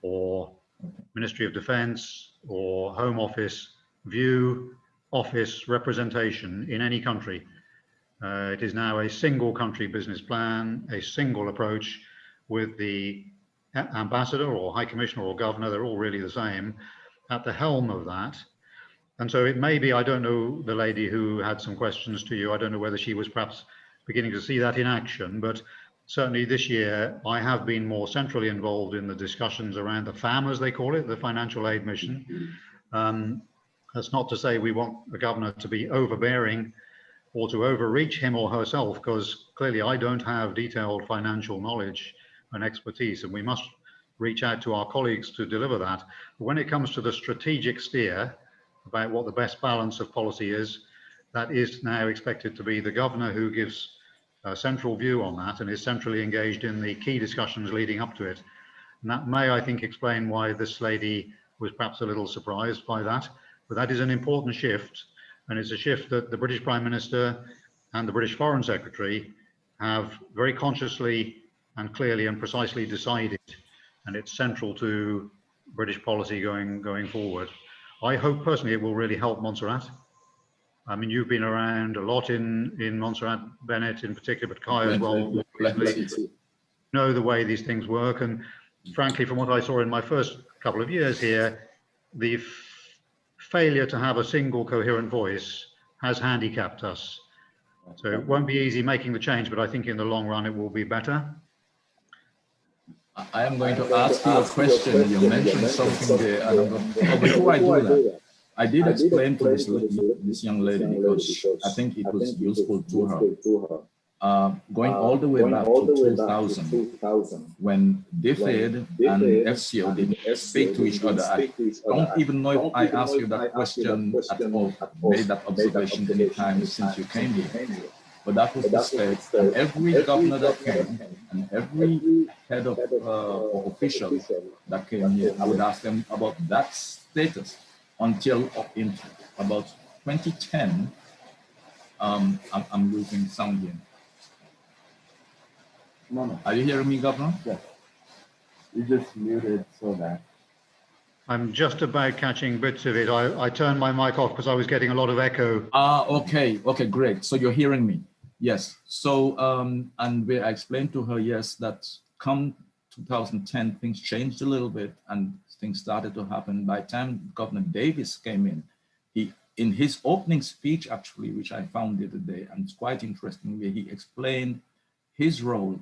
or Ministry of Defense or Home Office view office representation in any country. It is now a single country business plan, a single approach with the ambassador or high commissioner or governor, they're all really the same, at the helm of that. And so it may be, I don't know the lady who had some questions to you, I don't know whether she was perhaps beginning to see that in action, but certainly this year I have been more centrally involved in the discussions around the FAM, as they call it, the financial aid mission. That's not to say we want the governor to be overbearing or to overreach him or herself, because clearly I don't have detailed financial knowledge and expertise, and we must reach out to our colleagues to deliver that. But when it comes to the strategic steer about what the best balance of policy is, that is now expected to be the governor who gives a central view on that and is centrally engaged in the key discussions leading up to it. And that may, I think, explain why this lady was perhaps a little surprised by that. But that is an important shift, and it's a shift that the British Prime Minister and the British Foreign Secretary have very consciously and clearly and precisely decided, and it's central to British policy going forward. I hope personally it will really help Montserrat. I mean, you've been around a lot in Montserrat, Bennette in particular, but Kai as well. Know the way these things work, and frankly, from what I saw in my first couple of years here, the failure to have a single coherent voice has handicapped us. So it won't be easy making the change, but I think in the long run it will be better. I am going to ask you a question. You mentioned something there, and before I do that, I did explain to this young lady, because I think it was useful to her. Going all the way back to 2000, when DFID and FCO didn't speak to each other. I don't even know if I asked you that question at all, made that observation any time since you came here. But that was the state, and every governor that came, and every head of official that came here, I would ask them about that status until in about 2010. I'm losing sound here. No. Are you hearing me, Governor? Yes. You just muted so that. I'm just about catching bits of it. I turned my mic off because I was getting a lot of echo. Okay, great. So you're hearing me? Yes. So, and where I explained to her, yes, that come 2010, things changed a little bit and things started to happen. By the time Governor Davis came in, in his opening speech, actually, which I found the other day, and it's quite interesting, where he explained his role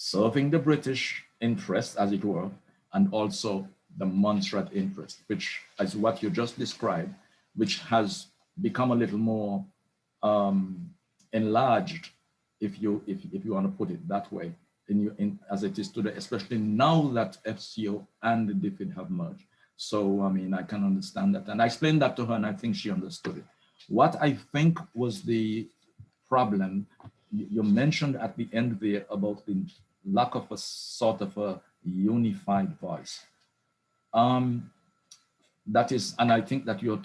serving the British interest, as it were, and also the Montserrat interest, which is what you just described, which has become a little more enlarged, if you want to put it that way, as it is today, especially now that FCO and the DFID have merged. So, I mean, I can understand that. And I explained that to her, and I think she understood it. What I think was the problem, you mentioned at the end there about the lack of a sort of a unified voice. That is, and I think that you're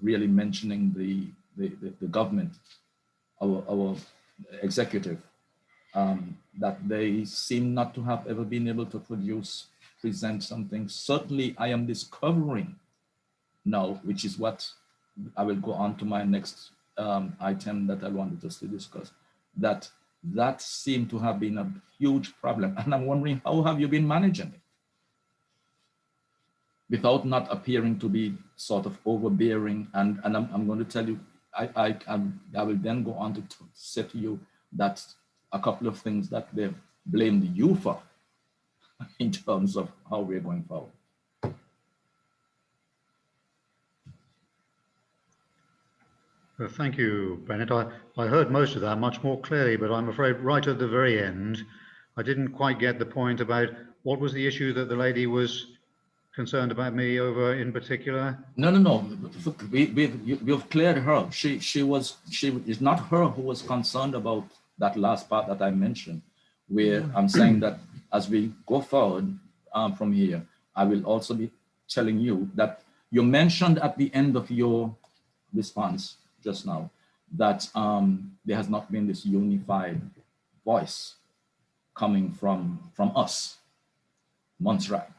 really mentioning the government, our executive, that they seem not to have ever been able to present something. Certainly I am discovering now, which is what I will go on to my next item that I wanted us to discuss, that seemed to have been a huge problem. And I'm wondering, how have you been managing it? Without not appearing to be sort of overbearing. And I'm going to tell you, I will then go on to say to you that a couple of things that they've blamed you for in terms of how we're going forward. Well, thank you, Bennett. I heard most of that much more clearly, but I'm afraid right at the very end, I didn't quite get the point about what was the issue that the lady was concerned about me over in particular. No. We've cleared her. It's not her who was concerned about that last part that I mentioned, where I'm saying that as we go forward from here, I will also be telling you that you mentioned at the end of your response just now that there has not been this unified voice coming from us, Montserrat.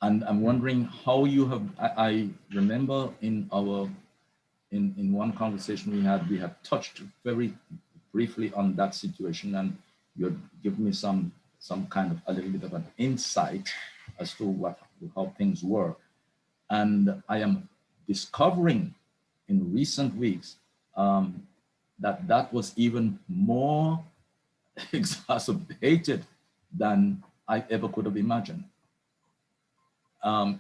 And I'm wondering how you have, I remember in one conversation we had touched very briefly on that situation, and you had given me some kind of a little bit of an insight as to how things were. And I am discovering in recent weeks that was even more exacerbated than I ever could have imagined.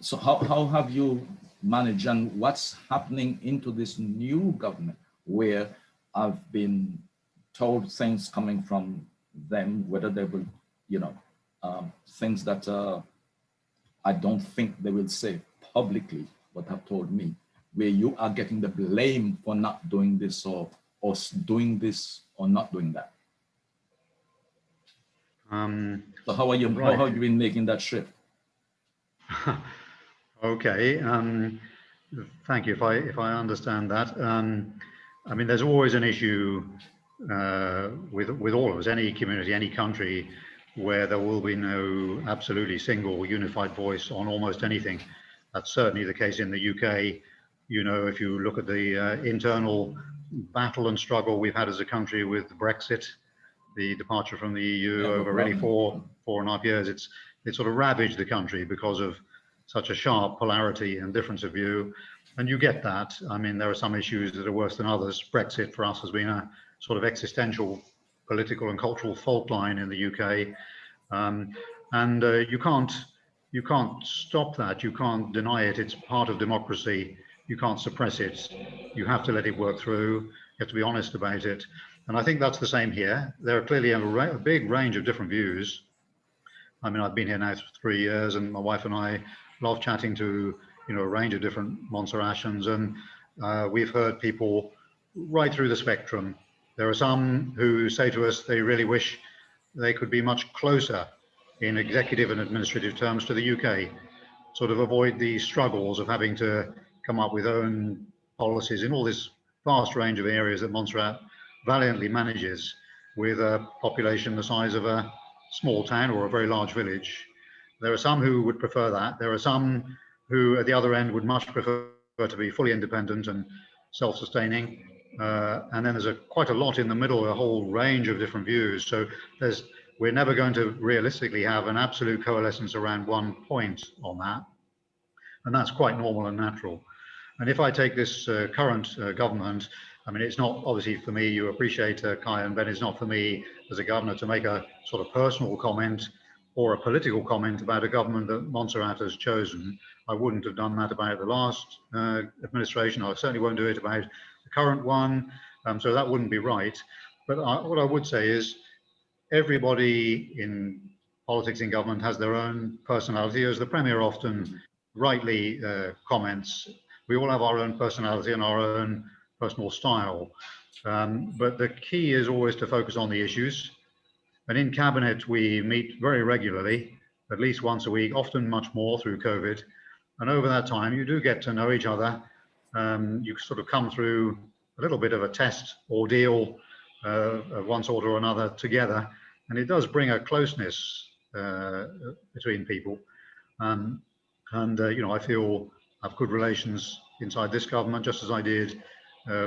So how have you managed, and what's happening into this new government where I've been told things coming from them, whether they will, things that I don't think they will say publicly, but have told me, where you are getting the blame for not doing this or doing this or not doing that. So how have you been making that shift? Okay, thank you. If I understand that, I mean, there's always an issue with all of us, any community, any country, where there will be no absolutely single unified voice on almost anything. That's certainly the case in the UK. You know, if you look at the internal battle and struggle we've had as a country with Brexit, the departure from the EU over really four and a half years, it's sort of ravaged the country because of such a sharp polarity and difference of view. And you get that. I mean, there are some issues that are worse than others. Brexit for us has been a sort of existential political and cultural fault line in the UK. And you can't stop that. You can't deny it. It's part of democracy. You can't suppress it. You have to let it work through. You have to be honest about it. And I think that's the same here. There are clearly a big range of different views. I mean, I've been here now for 3 years, and my wife and I love chatting to, a range of different Montserratians, and we've heard people right through the spectrum. There are some who say to us they really wish they could be much closer in executive and administrative terms to the UK, sort of avoid the struggles of having to come up with own policies in all this vast range of areas that Montserrat valiantly manages, with a population the size of a small town or a very large village. There are some who would prefer that. There are some who at the other end would much prefer to be fully independent and self-sustaining. And then there's quite a lot in the middle, a whole range of different views. So we're never going to realistically have an absolute coalescence around one point on that. And that's quite normal and natural. And if I take this current government, I mean, it's not obviously for me, you appreciate, Kai and Ben, it's not for me as a governor to make a sort of personal comment or a political comment about a government that Montserrat has chosen. I wouldn't have done that about the last administration. I certainly won't do it about the current one. So that wouldn't be right. But what I would say is everybody in politics in government has their own personality, as the Premier often rightly comments. We all have our own personality and our own personal style. But the key is always to focus on the issues. And in Cabinet, we meet very regularly, at least once a week, often much more through COVID. And over that time, you do get to know each other. You sort of come through a little bit of a test ordeal of one sort or another together. And it does bring a closeness between people. I feel I have good relations inside this government, just as I did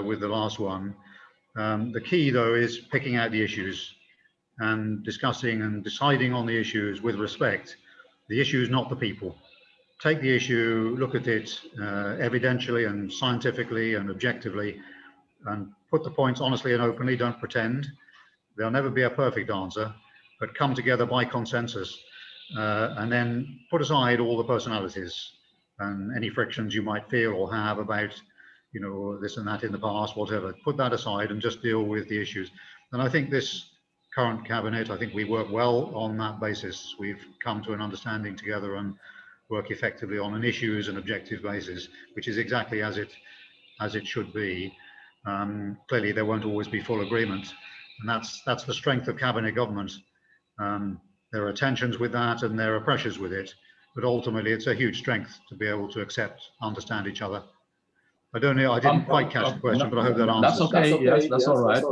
with the last one. The key, though, is picking out the issues and discussing and deciding on the issues with respect. The issue is not the people. Take the issue, look at it evidentially and scientifically and objectively, and put the points honestly and openly. Don't pretend. There'll never be a perfect answer, but come together by consensus, and then put aside all the personalities and any frictions you might feel or have about, this and that in the past, whatever. Put that aside and just deal with the issues. And I think this current cabinet, I think we work well on that basis. We've come to an understanding together and work effectively on an issues and objective basis, which is exactly as it should be. Clearly, there won't always be full agreement, and that's the strength of cabinet government. There are tensions with that, and there are pressures with it, but ultimately, it's a huge strength to be able to accept, understand each other. I don't know. I didn't quite catch the question, but I hope that answers. That's okay. Yes, that's all right.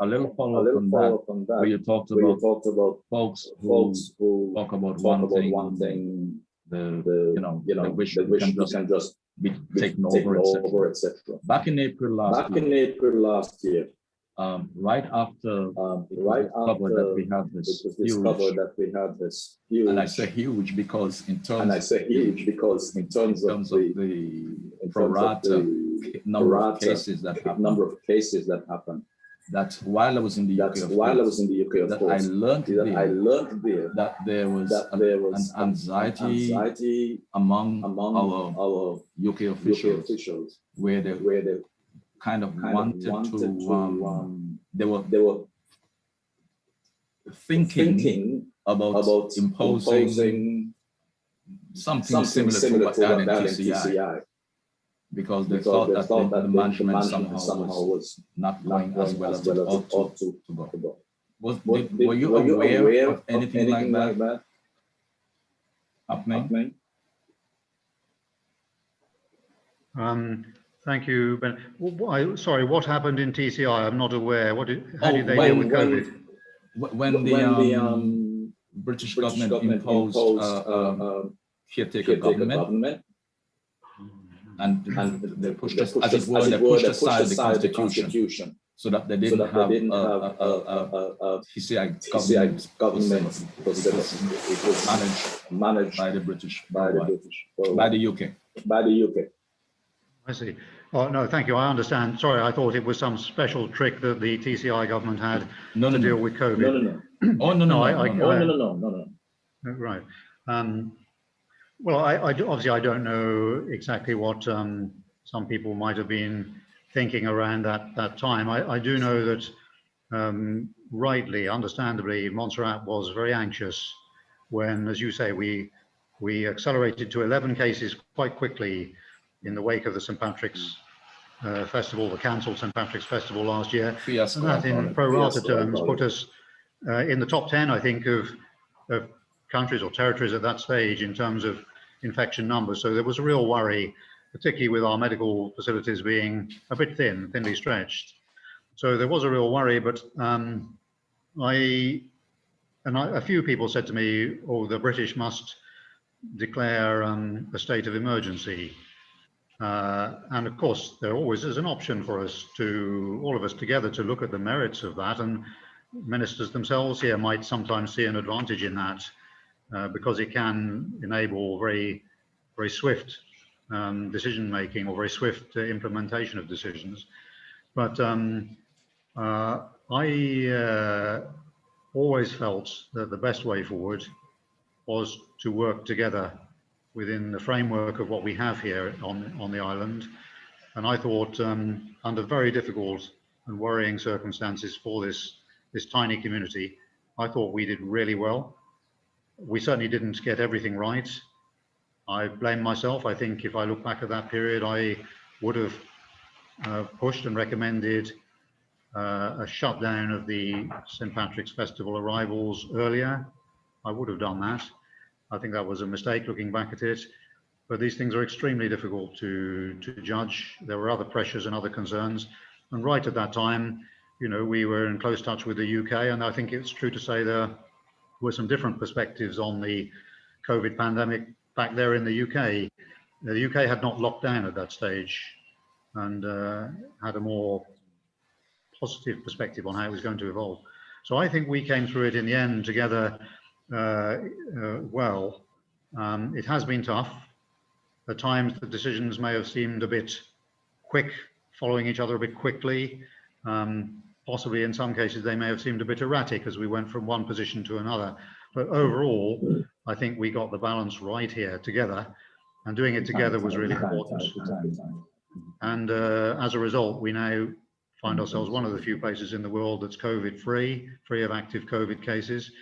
A little follow-up on that, where you talked about folks who talk about one thing, the wish we can just be taken over, etc. Back in April last year, right after discovered that we had this huge, and I say huge because in terms of the pro rata number of cases that happened, that while I was in the UK, that I learned that there was an anxiety among our UK officials where they kind of wanted to, they were thinking about imposing something similar to what they had in TCI, because they thought that the management somehow was not going as well as it ought to go. Were you aware of anything like that happening? Thank you, Ben. Sorry, what happened in TCI? I'm not aware. How did they deal with COVID? When the British government imposed caretaker government, and they pushed us, as it were, they pushed aside the constitution so that they didn't have TCI government, because it was managed by the British, by the UK. I see. Oh, no, thank you. I understand. Sorry, I thought it was some special trick that the TCI government had to deal with COVID. No. Right. Well, obviously I don't know exactly what some people might have been thinking around that time. I do know that rightly, understandably, Montserrat was very anxious when, as you say, we accelerated to 11 cases quite quickly in the wake of the St. Patrick's Festival, the cancelled St. Patrick's Festival last year. And that in pro rata terms put us in the top 10, I think, of countries or territories at that stage in terms of infection numbers. So there was a real worry, particularly with our medical facilities being a bit thinly stretched. So there was a real worry, but a few people said to me, oh, the British must declare a state of emergency. And of course, there always is an option for us all of us together, to look at the merits of that, and ministers themselves here might sometimes see an advantage in that, because it can enable very, very swift decision making, or very swift implementation of decisions. But I always felt that the best way forward was to work together within the framework of what we have here on the island. And I thought, under very difficult and worrying circumstances for this tiny community, I thought we did really well. We certainly didn't get everything right. I blame myself. I think if I look back at that period, I would have pushed and recommended a shutdown of the St. Patrick's Festival arrivals earlier. I would have done that. I think that was a mistake looking back at it, but these things are extremely difficult to judge. There were other pressures and other concerns, and right at that time, we were in close touch with the UK, and I think it's true to say there were some different perspectives on the COVID pandemic back there in the UK. The UK had not locked down at that stage, and had a more positive perspective on how it was going to evolve. So I think we came through it in the end together well. It has been tough. At times the decisions may have seemed a bit quick, following each other a bit quickly. Possibly in some cases they may have seemed a bit erratic as we went from one position to another. But overall, I think we got the balance right here together, and doing it together was really important. And as a result, we now find ourselves one of the few places in the world that's COVID free of active COVID cases.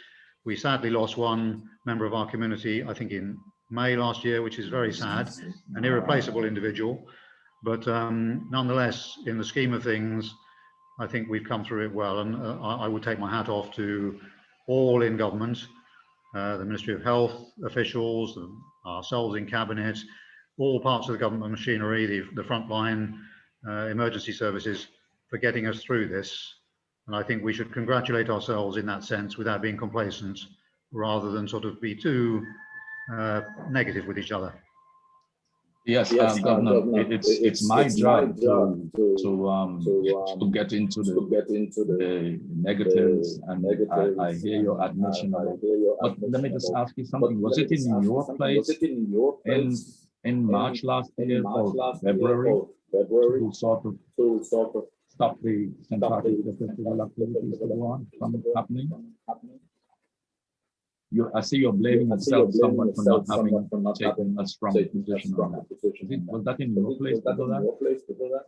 We sadly lost one member of our community, I think in May last year, which is very sad, an irreplaceable individual. But nonetheless, in the scheme of things, I think we've come through it well. And I would take my hat off to all in government, the Ministry of Health officials, ourselves in Cabinet. all parts of the government machinery, the frontline emergency services, for getting us through this. And I think we should congratulate ourselves in that sense without being complacent, rather than sort of be too negative with each other. Yes, Governor, it's my job to get into the negatives, and I hear your admission of it. But let me just ask you something. Was it in your place in March last year or February to sort of stop the St. Patrick's Festival activities to go on from happening? I see you're blaming yourself somewhat for not having taken a strong position on that. Was that in your place to do that?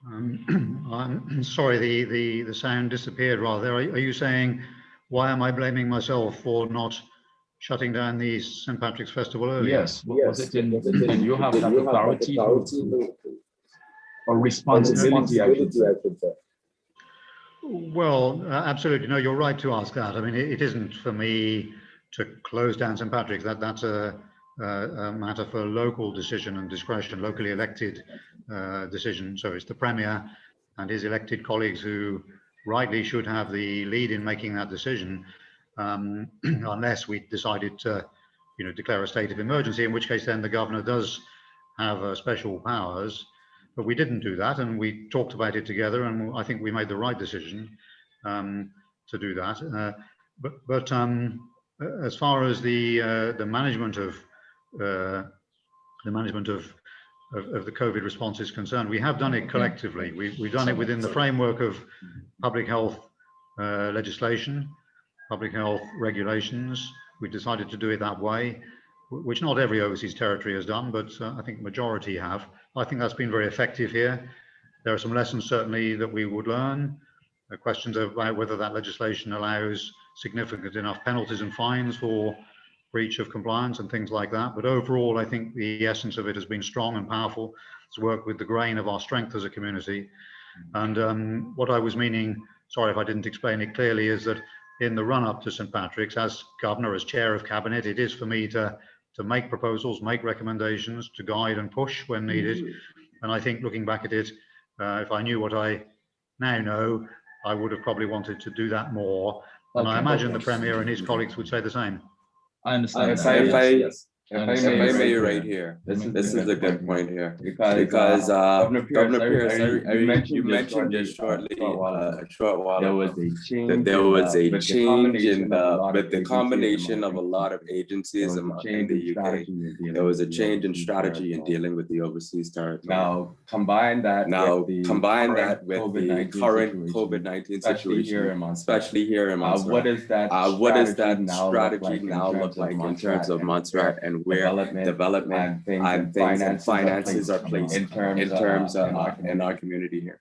I'm sorry, the sound disappeared rather. Are you saying, why am I blaming myself for not shutting down the St. Patrick's Festival earlier? Yes. Was it in? Did you have that authority or responsibility, I should say? Well, absolutely. No, you're right to ask that. I mean, it isn't for me to close down St. Patrick's. That's a matter for local decision and discretion, locally elected decision. So it's the Premier and his elected colleagues who rightly should have the lead in making that decision, unless we decided to, declare a state of emergency, in which case then the Governor does have special powers. But we didn't do that, and we talked about it together, and I think we made the right decision to do that. But as far as the management of the COVID response is concerned, we have done it collectively. We've done it within the framework of public health legislation, public health regulations. We decided to do it that way, which not every overseas territory has done, but I think majority have. I think that's been very effective here. There are some lessons certainly that we would learn. Questions about whether that legislation allows significant enough penalties and fines for breach of compliance and things like that. But overall, I think the essence of it has been strong and powerful. It's worked with the grain of our strength as a community. And what I was meaning, sorry if I didn't explain it clearly, is that in the run-up to St. Patrick's, as Governor, as Chair of Cabinet, it is for me to make proposals, make recommendations, to guide and push when needed. And I think looking back at it, if I knew what I now know, I would have probably wanted to do that more. And I imagine the Premier and his colleagues would say the same. I understand. If I may right here, this is a good point here, because Governor Pearce, you mentioned just shortly, a short while ago, that there was a change in the combination of a lot of agencies in the UK. There was a change in strategy in dealing with the overseas territory. Now combine that with the current COVID-19 situation, especially here in Montserrat. What does that strategy now look like in terms of Montserrat, and where development and finances are placed in terms of in our community here?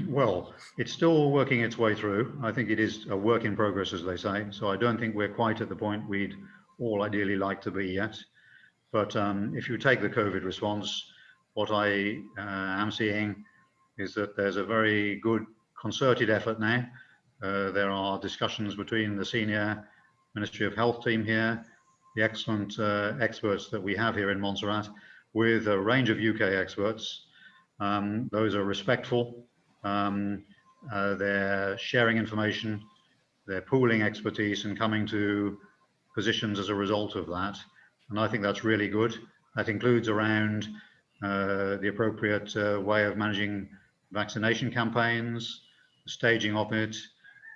Well, it's still working its way through. I think it is a work in progress, as they say. So I don't think we're quite at the point we'd all ideally like to be yet. But if you take the COVID response, what I am seeing is that there's a very good concerted effort now. There are discussions between the senior Ministry of Health team here, the excellent experts that we have here in Montserrat, with a range of UK experts. Those are respectful. They're sharing information, they're pooling expertise and coming to positions as a result of that. And I think that's really good. That includes around the appropriate way of managing vaccination campaigns, the staging of it,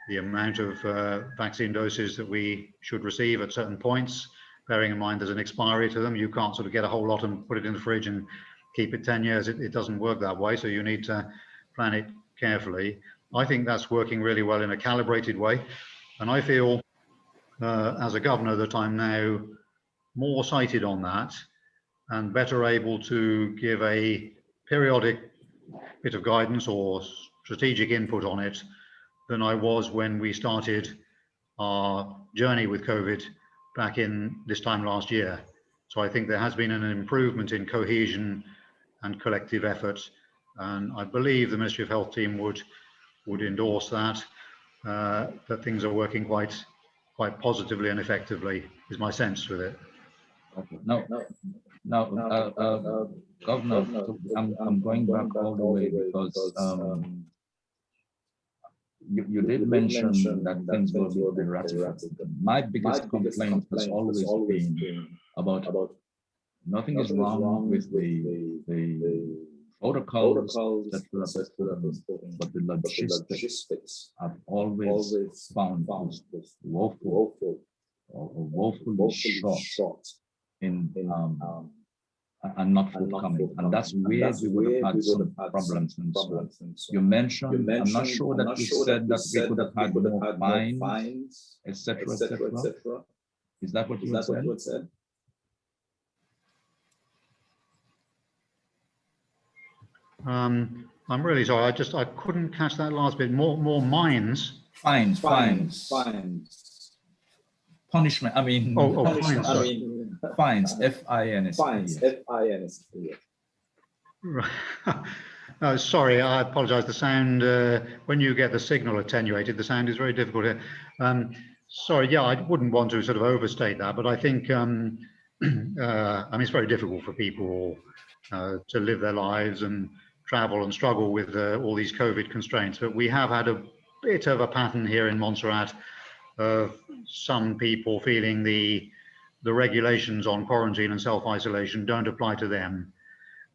the amount of vaccine doses that we should receive at certain points, bearing in mind there's an expiry to them. You can't sort of get a whole lot and put it in the fridge and keep it 10 years. It doesn't work that way. So you need to plan it carefully. I think that's working really well in a calibrated way. And I feel as a governor that I'm now more sighted on that and better able to give a periodic bit of guidance or strategic input on it than I was when we started our journey with COVID back in this time last year. So I think there has been an improvement in cohesion and collective effort. And I believe the Ministry of Health team would endorse that. that things are working quite positively and effectively, is my sense with it. Okay. Now, Governor, I'm going back all the way because you did mention that things will be ratified. My biggest complaint has always been about nothing is wrong with the protocols that were spoken, but the logistics have always found woeful or woefully short in and not forthcoming, and that's where we would have had some problems. And so you mentioned, I'm not sure that you said that we could have had more fines, etc., etc. Is that what you said? I'm really sorry. I couldn't catch that last bit. More mines. Fines. Punishment. I mean. Fines. Fines. F-I-N-S. Right. Sorry, I apologize. The sound, when you get the signal attenuated, the sound is very difficult here. Sorry, yeah, I wouldn't want to sort of overstate that, but I think, I mean, it's very difficult for people to live their lives and travel and struggle with all these COVID constraints. But we have had a bit of a pattern here in Montserrat of some people feeling the regulations on quarantine and self-isolation don't apply to them.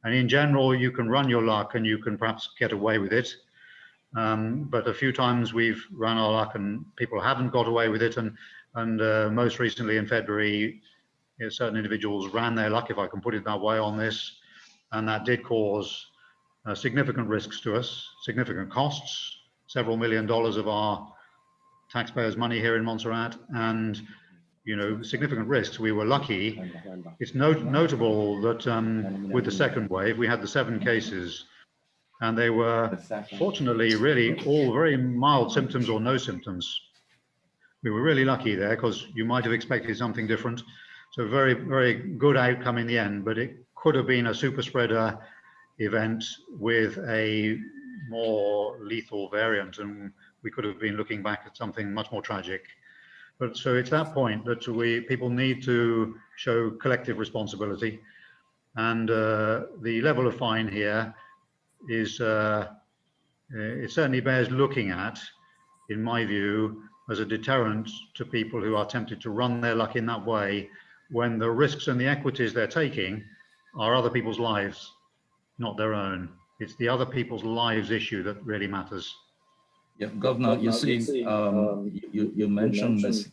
And in general, you can run your luck and you can perhaps get away with it. But a few times we've run our luck and people haven't got away with it. And most recently in February, certain individuals ran their luck, if I can put it that way, on this. And that did cause significant risks to us, significant costs, several $1 million of our taxpayers' money here in Montserrat, and significant risks. We were lucky. It's notable that with the second wave, we had the 7 cases, and they were fortunately really all very mild symptoms or no symptoms. We were really lucky there because you might have expected something different. So very, very good outcome in the end, but it could have been a super spreader event with a more lethal variant, and we could have been looking back at something much more tragic. But so it's that point that people need to show collective responsibility, and the level of fine here is it certainly bears looking at, in my view, as a deterrent to people who are tempted to run their luck in that way, when the risks and the equities they're taking are other people's lives, not their own. It's the other people's lives issue that really matters. Yeah, Governor, you see, you mentioned this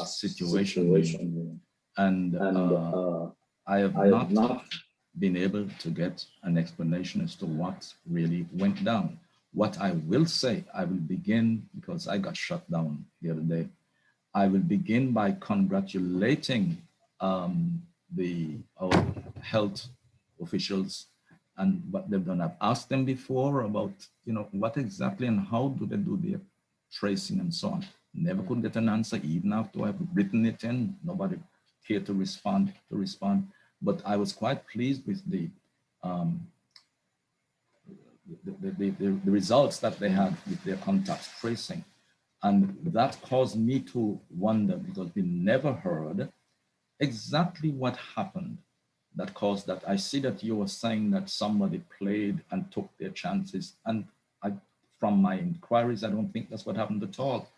situation, and I have not been able to get an explanation as to what really went down. What I will say, I will begin, because I got shut down the other day, I will begin by congratulating our health officials and what they've done. I've asked them before about, what exactly and how do they do their tracing and so on. Never could get an answer, even after I've written it in. Nobody cared to respond. But I was quite pleased with the results that they had with their contact tracing. And that caused me to wonder, because we never heard exactly what happened that caused that. I see that you were saying that somebody played and took their chances. And from my inquiries, I don't think that's what happened at all.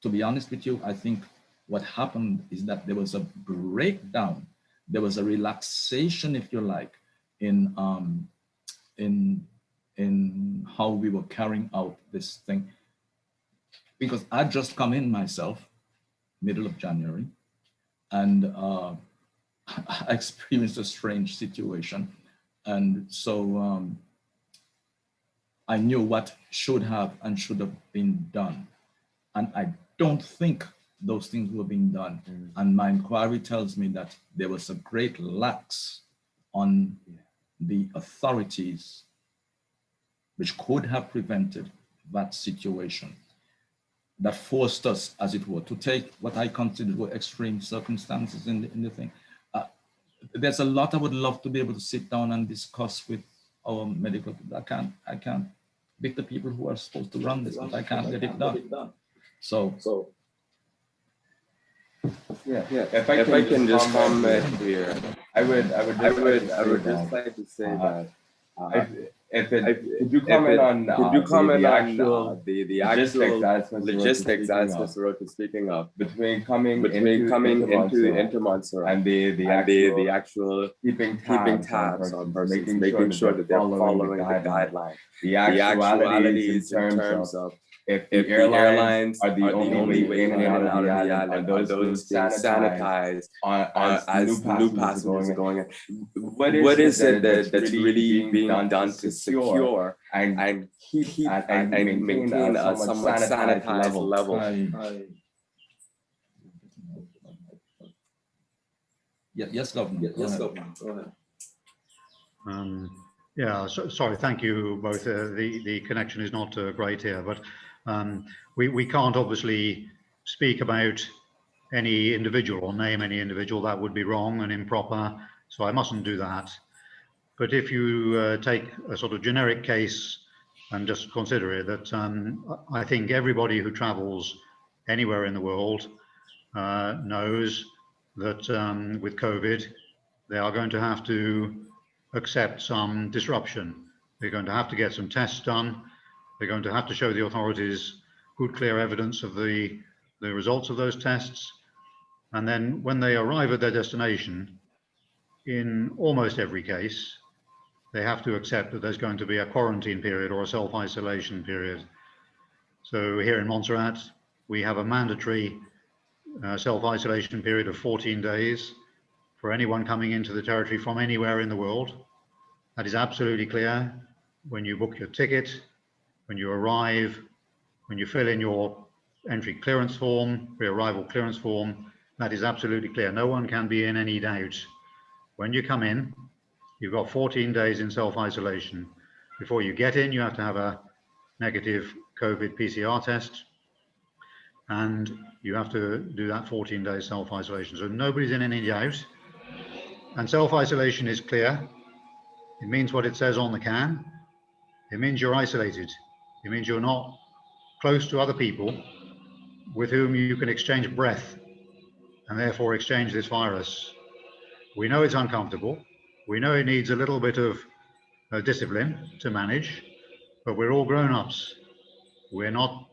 To be honest with you, I think what happened is that there was a breakdown. There was a relaxation, if you like, in how we were carrying out this thing. Because I just come in myself, middle of January, and I experienced a strange situation. And so I knew what should have and should have been done. And I don't think those things were being done. And my inquiry tells me that there was a great lax on the authorities, which could have prevented that situation, that forced us, as it were, to take what I considered were extreme circumstances in the thing. There's a lot I would love to be able to sit down and discuss with our medical people. I can't. with the people who are supposed to run this, but I can't get it done. So yeah. If I can just comment here, I would just like to say that. Could you comment on the actual logistics as Mr. Roach is speaking of between coming into Montserrat and the actual keeping tabs on persons, making sure that they're following the guidelines. The actualities in terms of if the airlines are the only way in and out of the island, are those being sanitized as new passengers are going in? What is it that's really being done to secure and keep and maintain a somewhat sanitized level? Yes, Governor. Go ahead. Yeah, sorry, thank you both. The connection is not great here, but we can't obviously speak about any individual or name any individual. That would be wrong and improper, so I mustn't do that. But if you take a sort of generic case and just consider it, that I think everybody who travels anywhere in the world knows that with COVID, they are going to have to accept some disruption. They're going to have to get some tests done. They're going to have to show the authorities good, clear evidence of the results of those tests. And then when they arrive at their destination, in almost every case, they have to accept that there's going to be a quarantine period or a self-isolation period. So here in Montserrat, we have a mandatory self-isolation period of 14 days for anyone coming into the territory from anywhere in the world. That is absolutely clear when you book your ticket, when you arrive, when you fill in your entry clearance form, pre-arrival clearance form. That is absolutely clear. No one can be in any doubt. When you come in, you've got 14 days in self-isolation. Before you get in, you have to have a negative COVID PCR test, and you have to do that 14 days self-isolation. So nobody's in any doubt. And self-isolation is clear. It means what it says on the can. It means you're isolated. It means you're not close to other people with whom you can exchange breath and therefore exchange this virus. We know it's uncomfortable. We know it needs a little bit of discipline to manage, but we're all grown-ups. We're not,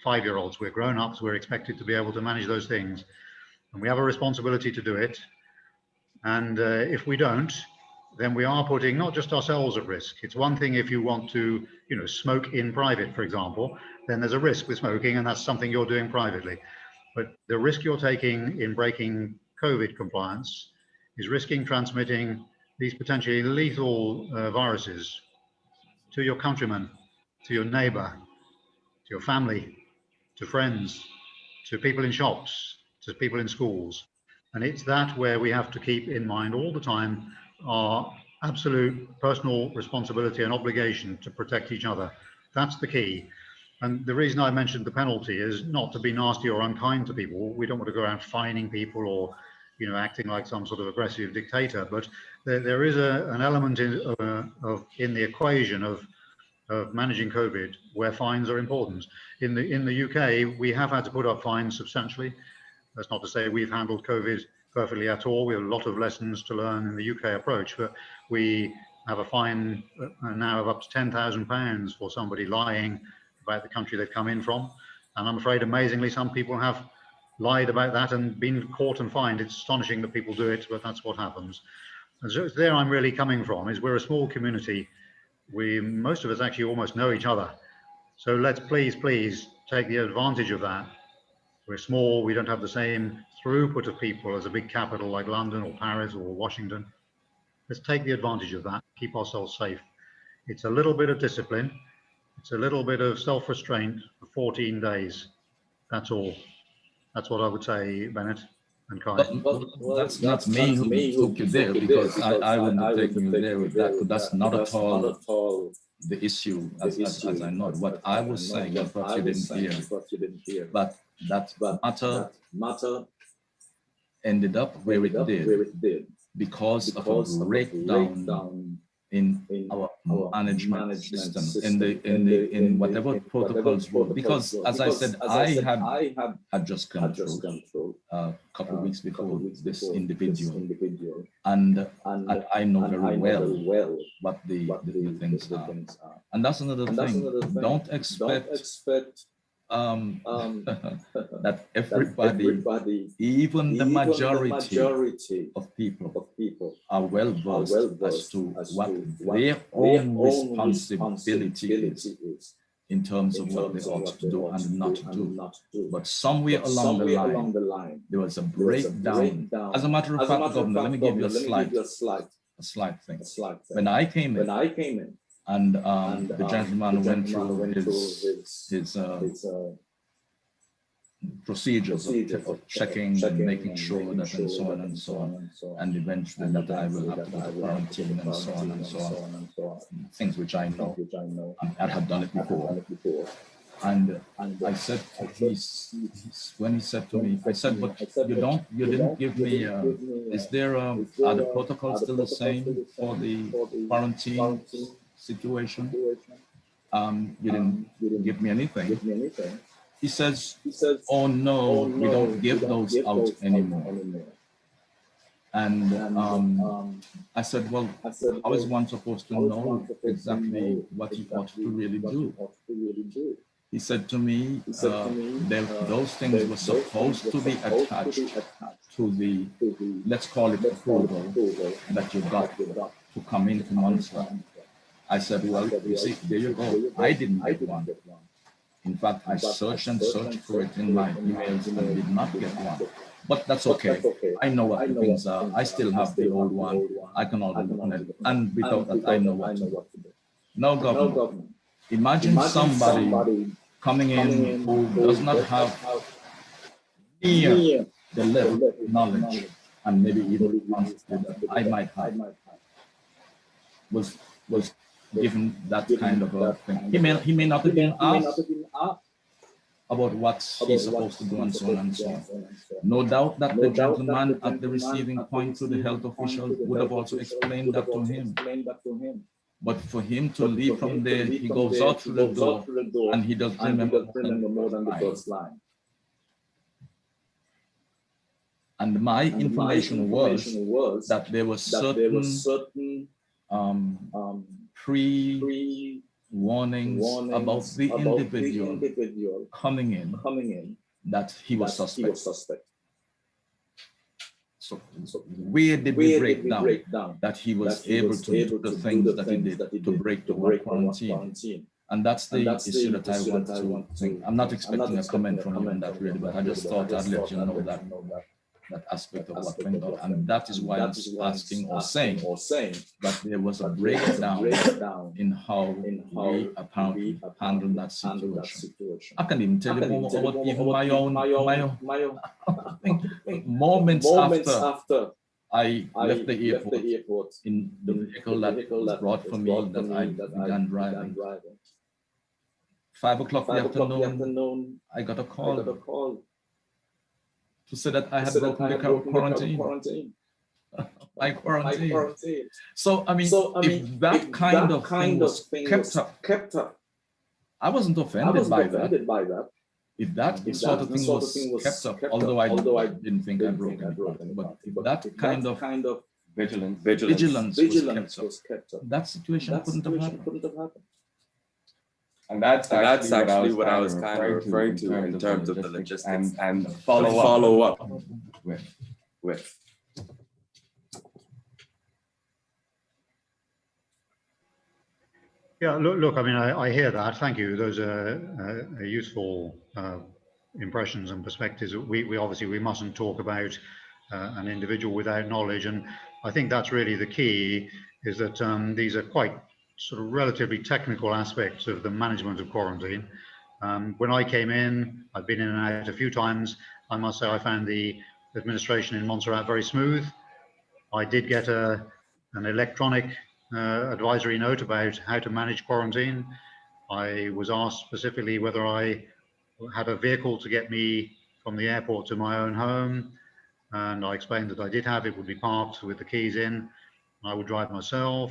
5-year-olds. We're grown-ups. We're expected to be able to manage those things, and we have a responsibility to do it. And if we don't, then we are putting not just ourselves at risk. It's one thing if you want to, smoke in private, for example, then there's a risk with smoking, and that's something you're doing privately. But the risk you're taking in breaking COVID compliance is risking transmitting these potentially lethal viruses to your countrymen, to your neighbor, to your family, to friends, to people in shops, to people in schools. And it's that where we have to keep in mind all the time our absolute personal responsibility and obligation to protect each other. That's the key. And the reason I mentioned the penalty is not to be nasty or unkind to people. We don't want to go around fining people or, acting like some sort of aggressive dictator. But there is an element in the equation of managing COVID where fines are important. In the UK, we have had to put up fines substantially. That's not to say we've handled COVID perfectly at all. We have a lot of lessons to learn in the UK approach, but we have a fine now of up to £10,000 for somebody lying about the country they've come in from. And I'm afraid, amazingly, some people have lied about that and been caught and fined. It's astonishing that people do it, but that's what happens. And so there I'm really coming from, is we're a small community. Most of us actually almost know each other. So let's please take the advantage of that. We're small, we don't have the same throughput of people as a big capital like London or Paris or Washington. Let's take the advantage of that, keep ourselves safe. It's a little bit of discipline. It's a little bit of self-restraint for 14 days. That's all. That's what I would say, Bennett and Kai. Well, that's not me who took you there, because I wouldn't have taken you there with that, but that's not at all the issue as I know. What I was saying, I thought you didn't hear, but that matter ended up where it did because of a breakdown in our management system, in whatever protocols were, because as I said, I had just come through a couple of weeks before this individual, and I know very well what the things are. And that's another thing. Don't expect that everybody, even the majority of people are well versed as to what their own responsibility is in terms of what they ought to do and not to do. But somewhere along the line, there was a breakdown. As a matter of fact, Governor, let me give you a slight thing. When I came in, and the gentleman went through his procedures of checking and making sure that and so on, and eventually that I will have to go to quarantine and so on, things which I know I had done it before. And I said, when he said to me, I said, but you didn't give me, is there, are the protocols still the same for the quarantine situation? You didn't give me anything. He says, oh no, we don't give those out anymore. And I said, well, how is one supposed to know exactly what he ought to really do? He said to me, those things were supposed to be attached to the, let's call it approval that you got to come into Montserrat. I said, well, you see, there you go. I didn't get one. In fact, I searched and searched for it in my emails and did not get one. But that's okay. I know what the things are. I still have the old one. I can always look at it. And without that, I know what to do. Now, Governor, imagine somebody coming in who does not have near the level of knowledge and maybe even responsibility that I might have, was given that kind of a thing. He may not have been asked about what he's supposed to do and so on and so on. No doubt that the gentleman at the receiving point to the health official would have also explained that to him. But for him to leave from there, he goes out through the door and he doesn't remember more than the first line. And my information was that there was certain pre-warnings about the individual coming in that he was suspect. So where did we break down that he was able to do the things that he did to break the quarantine? And that's the issue that I want to think. I'm not expecting a comment from you on that really, but I just thought I'd let you know that aspect of what went on. And that is why I'm asking or saying that there was a breakdown in how we apparently handled that situation. I can even tell you more about even my own moments after I left the airport in the vehicle that was brought for me that I began driving. 5 o'clock in the afternoon, I got a call to say that I had broken the quarantine. My quarantine. So I mean, if that kind of thing was kept up, I wasn't offended by that. If that sort of thing was kept up, although I didn't think I broke any quarantine, but if that kind of vigilance was kept up, that situation couldn't have happened. And that's actually what I was kind of referring to in terms of the logistics and follow up with. Yeah, look, I mean, I hear that. Thank you. Those are useful impressions and perspectives. We obviously mustn't talk about an individual without knowledge. And I think that's really the key, is that these are quite sort of relatively technical aspects of the management of quarantine. When I came in, I've been in and out a few times. I must say I found the administration in Montserrat very smooth. I did get an electronic advisory note about how to manage quarantine. I was asked specifically whether I had a vehicle to get me from the airport to my own home, and I explained that I did have. It would be parked with the keys in. I would drive myself.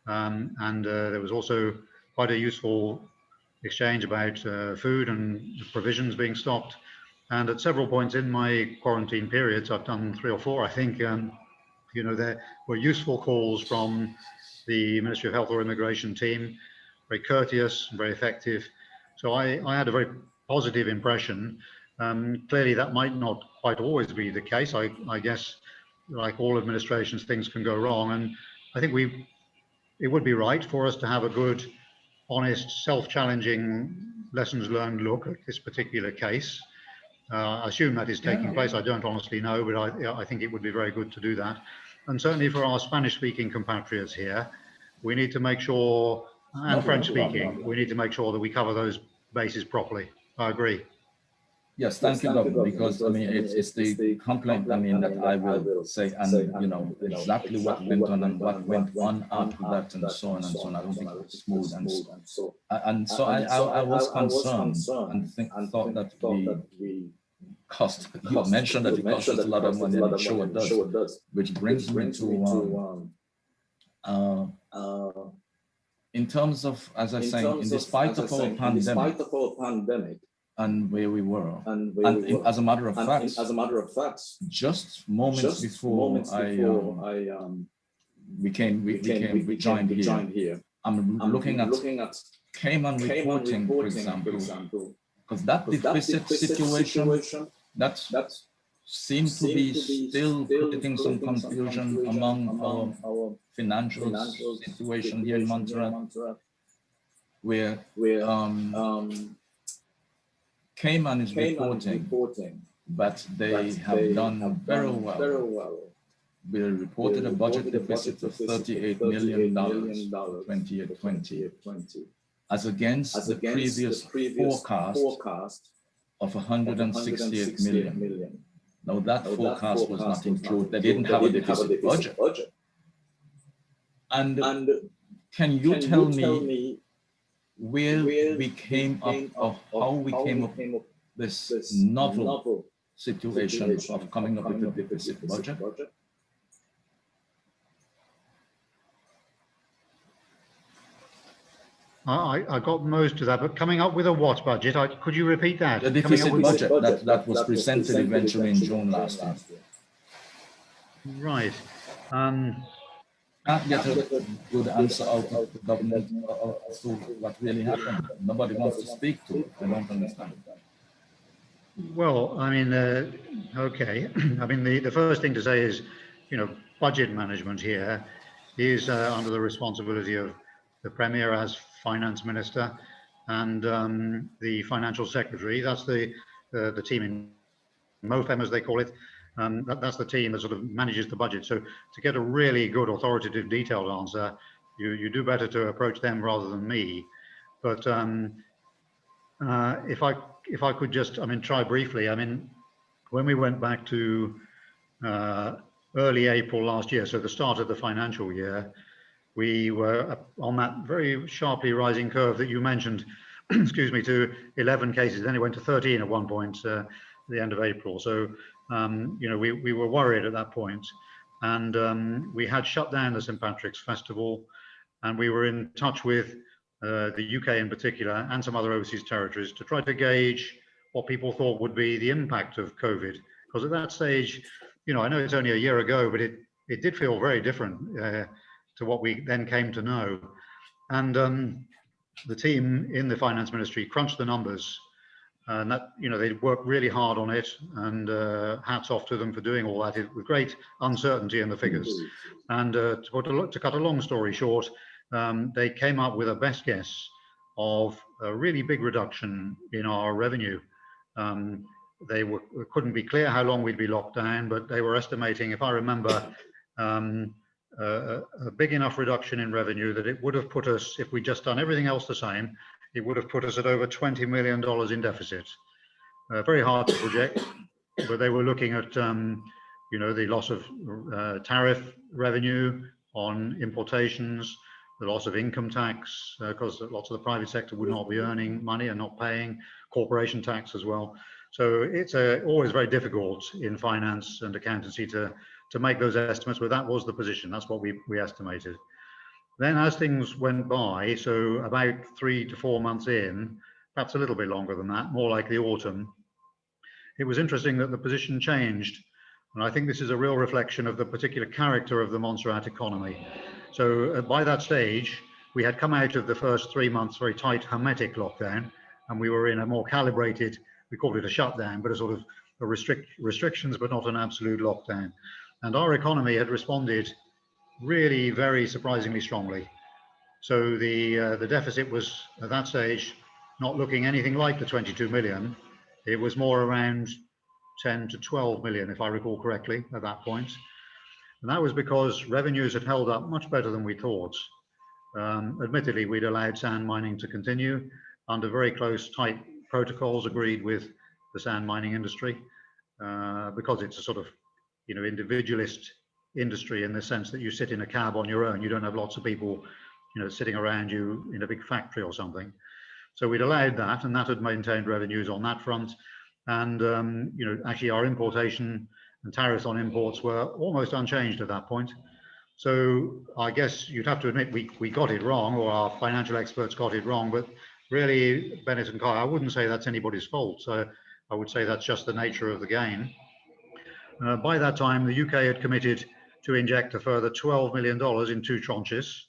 and there was also quite a useful exchange about food and provisions being stocked. And at several points in my quarantine periods, I've done 3 or 4, I think, you know, there were useful calls from the Ministry of Health or Immigration team, very courteous, very effective. So I had a very positive impression. Clearly, that might not quite always be the case. I guess, like all administrations, things can go wrong. And I think it would be right for us to have a good, honest, self-challenging, lessons learned look at this particular case. I assume that is taking place. I don't honestly know, but I think it would be very good to do that. And certainly for our Spanish-speaking compatriots here, we need to make sure, and French-speaking, we need to make sure that we cover those bases properly. I agree. Yes, thank you, Governor, because I mean, it's the complaint, I mean, that I will say, and you know, exactly what went on and what went on after that and so on and so on. I don't think it was smooth and so I was concerned and thought that the cost, you mentioned that it costs us a lot of money, and it sure does, which brings me to, in terms of, as I say, in despite of our pandemic, and where we were, and as a matter of fact, just moments before we joined here. I'm looking at Cayman reporting, for example, because that deficit situation that seems to be still creating some confusion among our financial situation here in Montserrat, where Cayman is reporting, but they have done very well. We reported a budget deficit of $38 million for 2020, as against the previous forecast of $168 million. Now that forecast was not included. They didn't have a deficit budget. And can you tell me where we came up, or how we came up with this novel situation of coming up with a deficit budget? I got most of that, but coming up with a what budget? Could you repeat that? The deficit budget that was presented eventually in June last year. Right. Can't get a good answer out of the government as to what really happened. Nobody wants to speak to it. I don't understand that. Well, I mean, okay. I mean, the first thing to say is, you know, budget management here is under the responsibility of the Premier as Finance Minister and the Financial Secretary. That's the team in MOFEM, as they call it. That's the team that sort of manages the budget. So to get a really good, authoritative, detailed answer, you do better to approach them rather than me. But if I could just, I mean, try briefly. I mean, when we went back to early April last year, so the start of the financial year, we were on that very sharply rising curve that you mentioned, excuse me, to 11 cases. Then it went to 13 at one point, at the end of April. So, you know, we were worried at that point. And we had shut down the St. Patrick's Festival, and we were in touch with the UK in particular and some other overseas territories to try to gauge what people thought would be the impact of COVID. Because at that stage, you know, I know it's only a year ago, but it did feel very different to what we then came to know. And the team in the Finance Ministry crunched the numbers, and that, you know, they worked really hard on it, and hats off to them for doing all that with great uncertainty in the figures. And to cut a long story short, they came up with a best guess of a really big reduction in our revenue. They couldn't be clear how long we'd be locked down, but they were estimating, if I remember, a big enough reduction in revenue that it would have put us, if we'd just done everything else the same, it would have put us at over $20 million in deficit. Very hard to project, but they were looking at, you know, the loss of tariff revenue on importations, the loss of income tax, because lots of the private sector would not be earning money and not paying, corporation tax as well. So it's always very difficult in finance and accountancy to make those estimates, but that was the position. That's what we estimated. Then as things went by, so about 3 to 4 months in, perhaps a little bit longer than that, more like the autumn, it was interesting that the position changed. And I think this is a real reflection of the particular character of the Montserrat economy. So by that stage, we had come out of the first 3 months very tight hermetic lockdown, and we were in a more calibrated, we called it a shutdown, but a sort of a restrictions, but not an absolute lockdown. And our economy had responded really very surprisingly strongly. So the deficit was at that stage not looking anything like the 22 million. It was more around 10 to 12 million, if I recall correctly, at that point. And that was because revenues had held up much better than we thought. Admittedly, we'd allowed sand mining to continue under very close, tight protocols agreed with the sand mining industry, because it's a sort of, individualist industry in the sense that you sit in a cab on your own. You don't have lots of people, sitting around you in a big factory or something. So we'd allowed that, and that had maintained revenues on that front. And actually our importation and tariffs on imports were almost unchanged at that point. So I guess you'd have to admit we got it wrong, or our financial experts got it wrong. But really, Bennette and Kai, I wouldn't say that's anybody's fault. So I would say that's just the nature of the game. By that time, the UK had committed to inject a further $12 million in 2 tranches.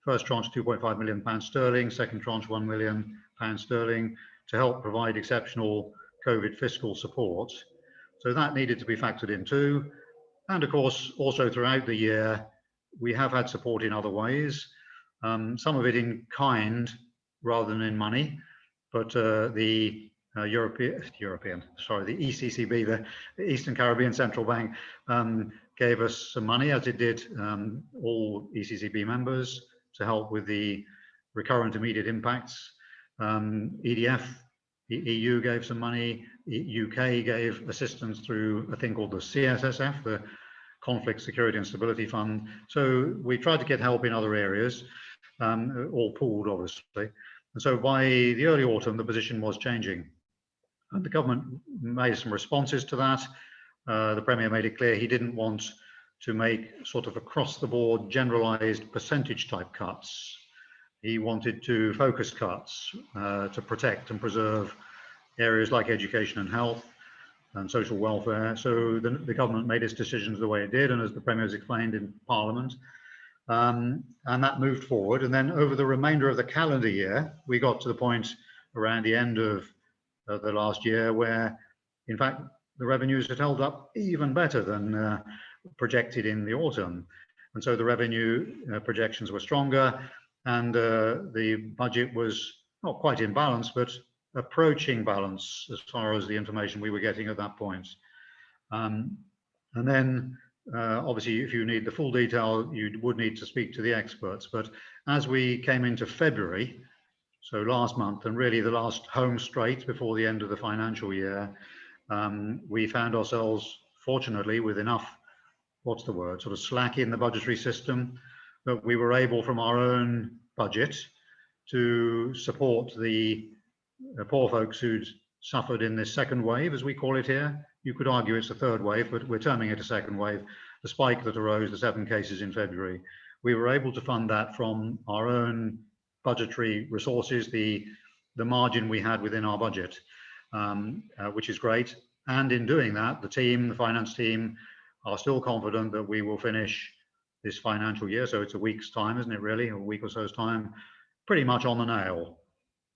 First tranche, £2.5 million sterling. Second tranche, £1 million sterling, to help provide exceptional COVID fiscal support. So that needed to be factored in too. And of course, also throughout the year, we have had support in other ways, some of it in kind rather than in money, but the ECCB, the Eastern Caribbean Central Bank, gave us some money, as it did all ECCB members, to help with the recurrent immediate impacts. EDF, the EU gave some money, UK gave assistance through a thing called the CSSF, the Conflict, Security and Stability Fund. So we tried to get help in other areas, all pooled obviously. And so by the early autumn, the position was changing. And the government made some responses to that. The Premier made it clear he didn't want to make sort of across the board generalized percentage type cuts. He wanted to focus cuts to protect and preserve areas like education and health and social welfare. So the government made its decisions the way it did, and as the Premier has explained in Parliament, and that moved forward. And then over the remainder of the calendar year, we got to the point around the end of the last year where, in fact, the revenues had held up even better than projected in the autumn. And so the revenue projections were stronger, and the budget was not quite in balance, but approaching balance as far as the information we were getting at that point. And then obviously, if you need the full detail, you would need to speak to the experts. But as we came into February, so last month, and really the last home straight before the end of the financial year, we found ourselves, fortunately, with enough, what's the word, sort of slack in the budgetary system, that we were able from our own budget to support the poor folks who'd suffered in this second wave, as we call it here. You could argue it's a third wave, but we're terming it a second wave. The spike that arose, the 7 cases in February, we were able to fund that from our own budgetary resources, the margin we had within our budget, which is great. And in doing that, the finance team, are still confident that we will finish this financial year. So it's a week's time, isn't it, really? A week or so's time, pretty much on the nail.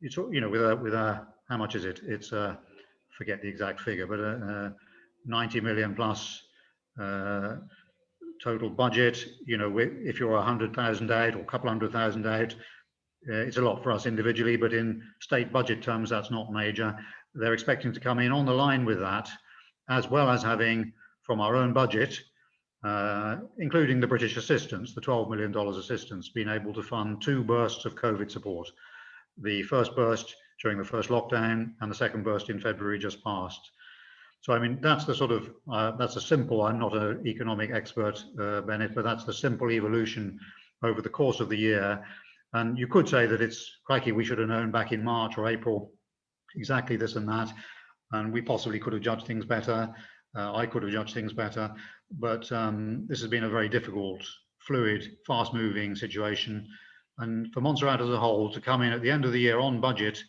It's, with a how much is it? It's forget the exact figure, but 90 million plus total budget. If you're 100,000 out or a couple 100,000 out, it's a lot for us individually, but in state budget terms, that's not major. They're expecting to come in on the line with that, as well as having from our own budget, including the British assistance, the $12 million assistance, being able to fund 2 bursts of COVID support. The first burst during the first lockdown and the second burst in February just passed. So, I mean, that's the sort of, that's a simple, I'm not an economic expert, Bennette, but that's the simple evolution over the course of the year. And you could say that it's, crikey, we should have known back in March or April exactly this and that. And we possibly could have judged things better. I could have judged things better. But this has been a very difficult fluid, fast-moving situation. And for Montserrat as a whole to come in at the end of the year on budget,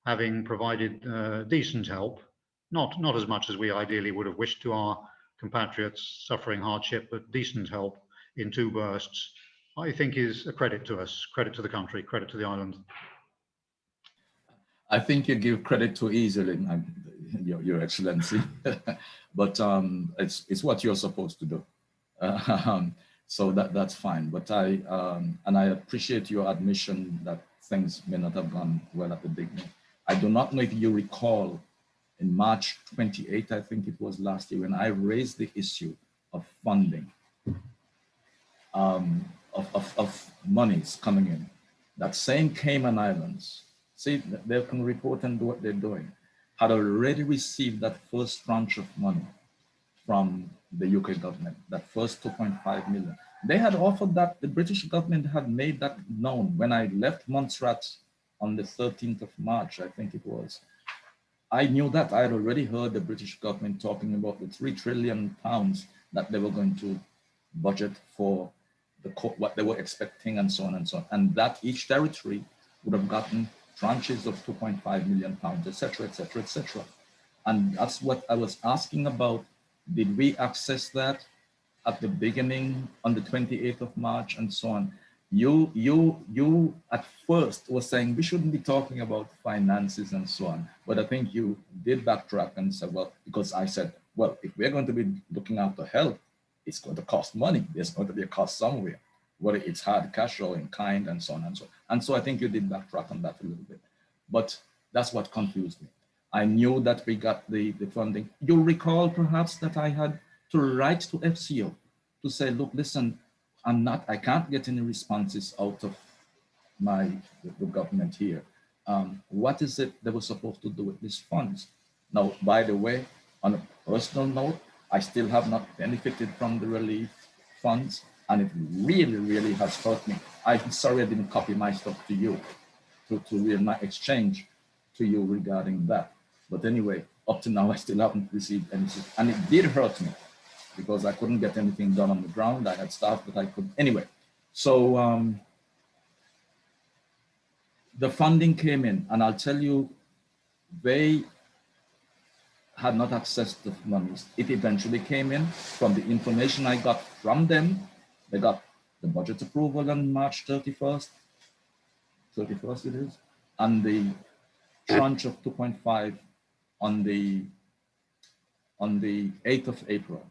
having provided decent help, not as much as we ideally would have wished to our compatriots suffering hardship, but decent help in 2 bursts, I think is a credit to us, credit to the country, credit to the island. I think you give credit too easily, Your Excellency, but it's what you're supposed to do. So that's fine. But I appreciate your admission that things may not have gone well at the beginning. I do not know if you recall, in March 28th, I think it was last year, when I raised the issue of funding, of monies coming in. That same Cayman Islands, see, they can report and do what they're doing, had already received that first tranche of money from the UK government, that first 2.5 million. They had offered that, the British government had made that known when I left Montserrat on the 13th of March, I think it was. I knew that. I had already heard the British government talking about the £3 trillion that they were going to budget for what they were expecting and so on and so on. And that each territory would have gotten tranches of 2.5 million pounds, etc., etc., etc. And that's what I was asking about. Did we access that at the beginning on the 28th of March and so on? You at first were saying we shouldn't be talking about finances and so on, but I think you did backtrack and said, well, because I said, well, if we're going to be looking after health, it's going to cost money. There's going to be a cost somewhere, whether it's hard cash or in kind and so on and so on. And so I think you did backtrack on that a little bit, but that's what confused me. I knew that we got the funding. You'll recall perhaps that I had to write to FCO to say, look, listen, I can't get any responses out of the government here. What is it they were supposed to do with these funds? Now, by the way, on a personal note, I still have not benefited from the relief funds, and it really, really has hurt me. I'm sorry I didn't copy my stuff to you, to read my exchange to you regarding that. But anyway, up to now, I still haven't received anything, and it did hurt me, because I couldn't get anything done on the ground. I had staff, but I couldn't. Anyway, so the funding came in, and I'll tell you, they had not accessed the monies. It eventually came in. From the information I got from them, they got the budget approval on March 31st it is, and the tranche of 2.5 on the 8th of April.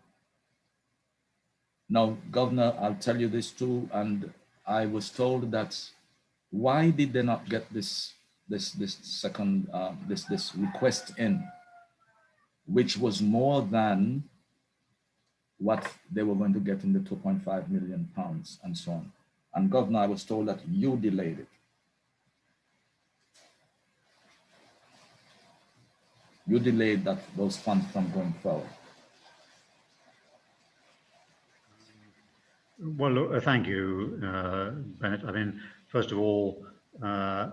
Now, Governor, I'll tell you this too, and I was told that why did they not get this request in, which was more than what they were going to get in the 2.5 million pounds and so on. And Governor, I was told that you delayed it. You delayed those funds from going forward. Well, look, thank you, Bennett. I mean, first of all, I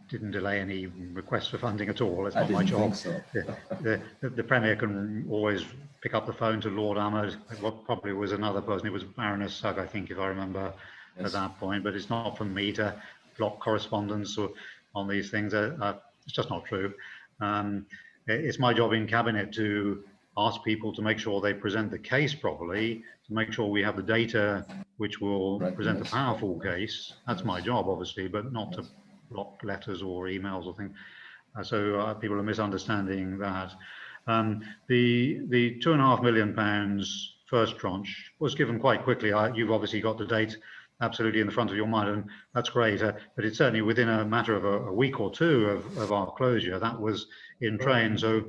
didn't delay any requests for funding at all. It's not my job. So. The Premier can always pick up the phone to Lord Ahmed. What probably was another person. It was Baroness Sugg, I think, if I remember, yes, at that point. But it's not for me to block correspondence on these things. It's just not true. It's my job in Cabinet to ask people to make sure they present the case properly, to make sure we have the data which will present a powerful case. That's my job, obviously, but not to block letters or emails or things. So people are misunderstanding that. The £2.5 million first tranche was given quite quickly. You've obviously got the date absolutely in the front of your mind, and that's great. But it's certainly within a matter of a week or two of our closure. That was in train, so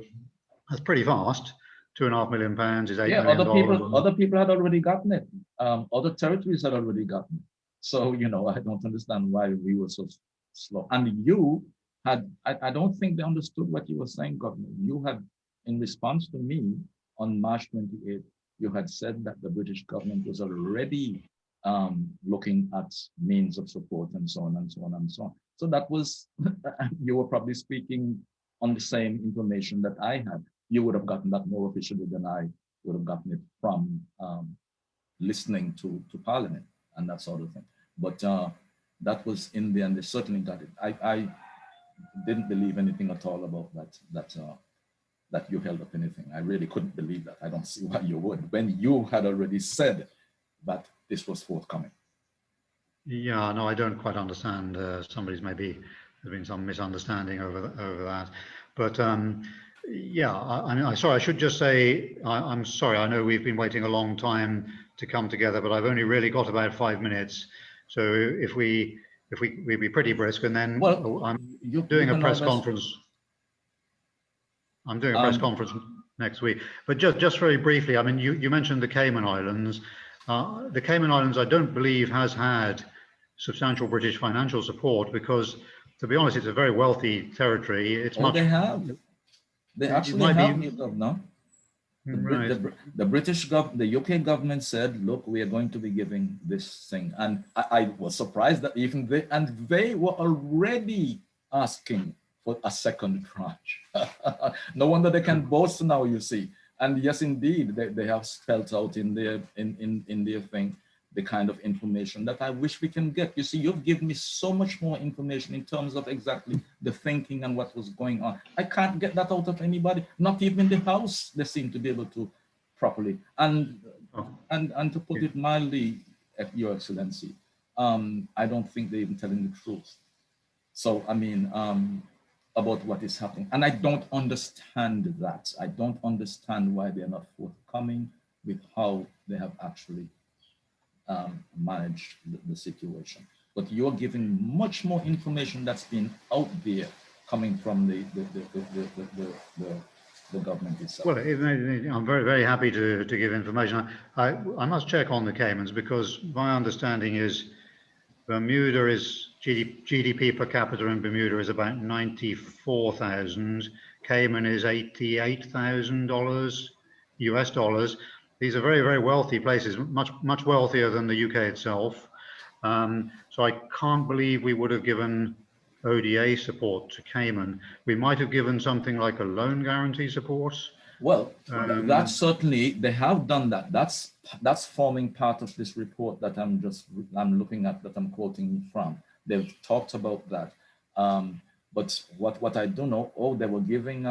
that's pretty fast. £2.5 million is $8 million. Other people had already gotten it. Other territories had already gotten it. So, you know, I don't understand why we were so slow. And you had, I don't think they understood what you were saying, Governor. You had, in response to me on March 28th, you had said that the British government was already looking at means of support and so on and so on and so on. So that was, you were probably speaking on the same information that I had. You would have gotten that more officially than I would have gotten it from listening to Parliament and that sort of thing. But that was in the end, they certainly got it. I didn't believe anything at all about that you held up anything. I really couldn't believe that. I don't see why you would, when you had already said that this was forthcoming. Yeah, no, I don't quite understand. There's been some misunderstanding over that. But yeah, I'm sorry. I should just say I'm sorry. I know we've been waiting a long time to come together, but I've only really got about 5 minutes. So if we'd be pretty brisk, and then I'm doing a press conference. I'm doing a press conference next week. But just very briefly, I mean, you mentioned the Cayman Islands. The Cayman Islands, I don't believe, has had substantial British financial support because, to be honest, it's a very wealthy territory. It's much. They actually have, no? The British government, the UK government said, look, we are going to be giving this thing. And I was surprised that even they were already asking for a second tranche. No wonder they can boast now, you see. And yes, indeed, they have spelled out in their thing the kind of information that I wish we can get. You see, you've given me so much more information in terms of exactly the thinking and what was going on. I can't get that out of anybody, not even the House. They seem to be able to properly. And to put it mildly, Your Excellency, I don't think they're even telling the truth. So, I mean, about what is happening. And I don't understand that. I don't understand why they're not forthcoming with how they have actually managed the situation. But you're giving much more information that's been out there coming from the government itself. Well, I'm very, very happy to give information. I must check on the Caymans because my understanding is Bermuda is GDP per capita in Bermuda is about 94,000. Cayman is $88,000 US dollars. These are very, very wealthy places, much wealthier than the UK itself. So I can't believe we would have given ODA support to Cayman. We might have given something like a loan guarantee support. Well, that's certainly, they have done that. That's forming part of this report that I'm looking at, that I'm quoting from. They've talked about that. But what I do know, they were giving,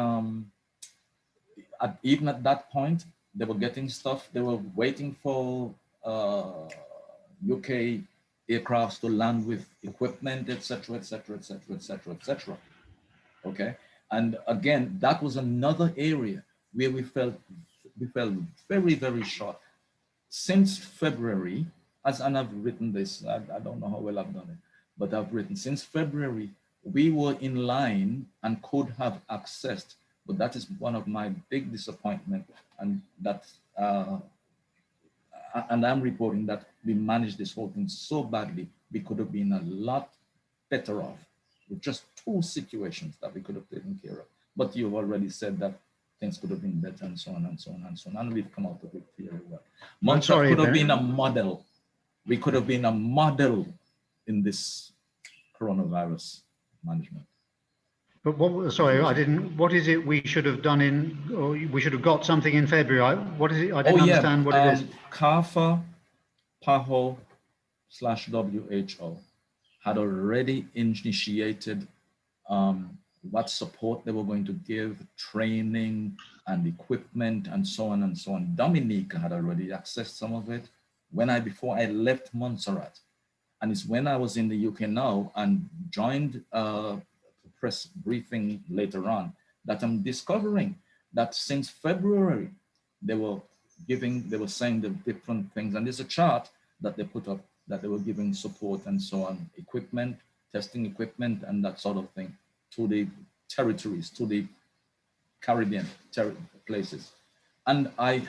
even at that point, they were getting stuff. They were waiting for UK aircrafts to land with equipment, etc., etc., etc., etc., etc. Okay, and again, that was another area where we felt very, very short. Since February, and I've written this, I don't know how well I've done it, but I've written since February, we were in line and could have accessed, but that is one of my big disappointment, and that, and I'm reporting that we managed this whole thing so badly, we could have been a lot better off with just 2 situations that we could have taken care of. But you've already said that things could have been better and so on and so on and so on. And we've come out of it very well. Montserrat could have been a model. We could have been a model in this coronavirus management. But what is it we should have done or we should have got something in February? What is it? I didn't understand what it is. CARFA, PAHO/WHO had already initiated what support they were going to give, training and equipment and so on and so on. Dominica had already accessed some of it before I left Montserrat. And it's when I was in the UK now and joined press briefing later on that I'm discovering that since February, they were saying the different things. And there's a chart that they put up that they were giving support and so on, equipment, testing equipment and that sort of thing to the territories, to the Caribbean places. And I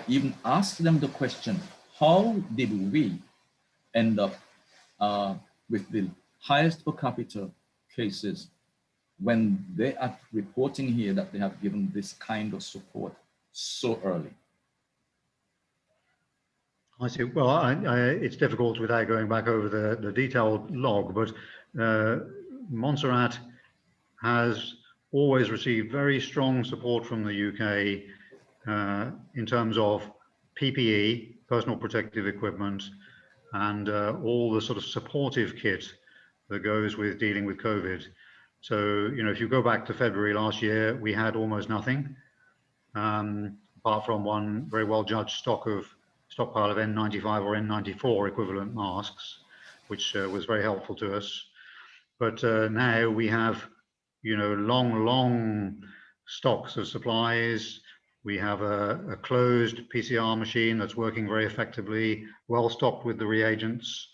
even asked them the question, how did we end up with the highest per capita cases when they are reporting here that they have given this kind of support so early? I see. Well, it's difficult without going back over the detailed log, but Montserrat has always received very strong support from the UK in terms of PPE, personal protective equipment, and all the sort of supportive kit that goes with dealing with COVID. So, you know, if you go back to February last year, we had almost nothing, apart from one very well judged stockpile of N95 or N94 equivalent masks, which was very helpful to us. But now we have, you know, long stocks of supplies. We have a closed PCR machine that's working very effectively, well stocked with the reagents.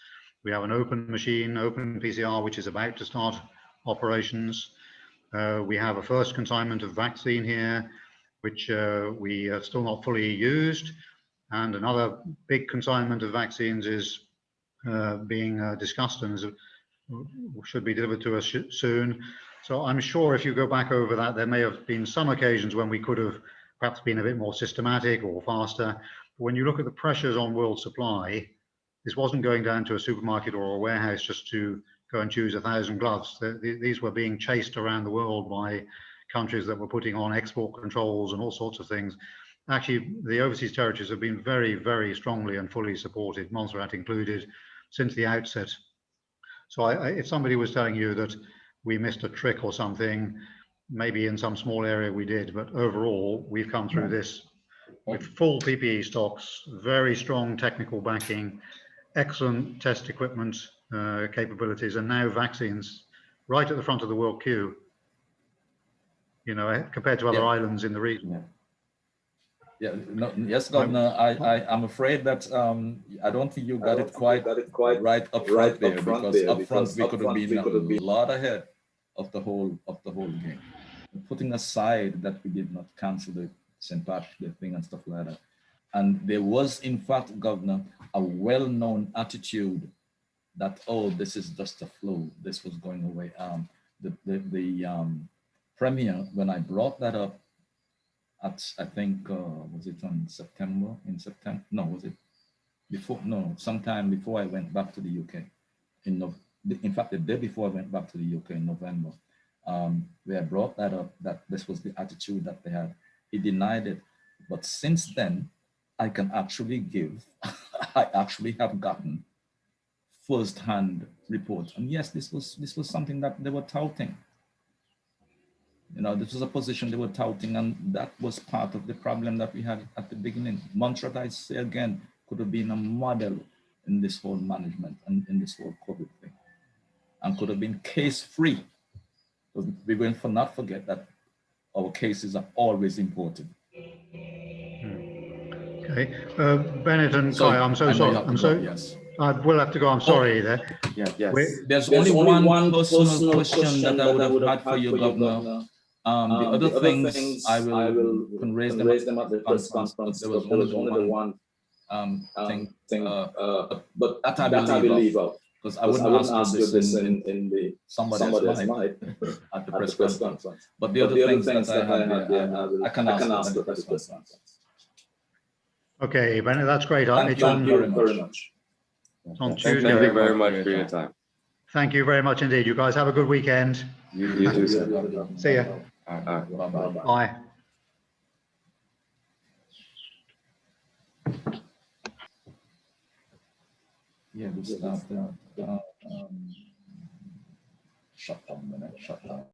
We have an open machine, open PCR, which is about to start operations. We have a first consignment of vaccine here, which we are still not fully used. And another big consignment of vaccines is being discussed and should be delivered to us soon. So I'm sure if you go back over that, there may have been some occasions when we could have perhaps been a bit more systematic or faster. But when you look at the pressures on world supply, this wasn't going down to a supermarket or a warehouse just to go and choose 1,000 gloves. These were being chased around the world by countries that were putting on export controls and all sorts of things. Actually, the overseas territories have been very strongly and fully supported, Montserrat included, since the outset. So if somebody was telling you that we missed a trick or something, maybe in some small area we did, but overall we've come through this with full PPE stocks, very strong technical backing, excellent test equipment capabilities, and now vaccines right at the front of the world queue, you know, compared to other islands in the region. Yes, Governor, I'm afraid that I don't think you got it quite right up front there, because up front we could have been a lot ahead of the whole game. Putting aside that we did not cancel the St. Patrick's Day thing and stuff like that. And there was, in fact, Governor, a well-known attitude that, oh, this is just a flu, this was going away. The Premier, when I brought that up at, I think, was it on September? In September? No, was it before? No, sometime before I went back to the UK. In fact, the day before I went back to the UK in November, where I brought that up, that this was the attitude that they had. He denied it. But since then, I can actually give, I actually have gotten first-hand reports. And yes, this was something that they were touting. You know, this was a position they were touting, and that was part of the problem that we had at the beginning. Montserrat, I say again, could have been a model in this whole management and in this whole COVID thing, and could have been case-free. We will not forget that our cases are always imported. Okay, Bennett and Kai, I'm so sorry. Yes. I will have to go. I'm sorry there. Yes. There's only one personal question that I would have had for you, Governor. The other things I can raise them at the conference, but there was only one thing. But that I will leave out, because I wouldn't ask this in the somebody's mind at the press conference. But the other things that I have, I can ask at the press conference. Okay, Bennett, that's great. Thank you very much. It's on Tuesday. Thank you very much for your time. Thank you very much indeed. You guys have a good weekend. You too, sir. See ya. All right. Bye-bye. Bye. Yeah, we start shut down.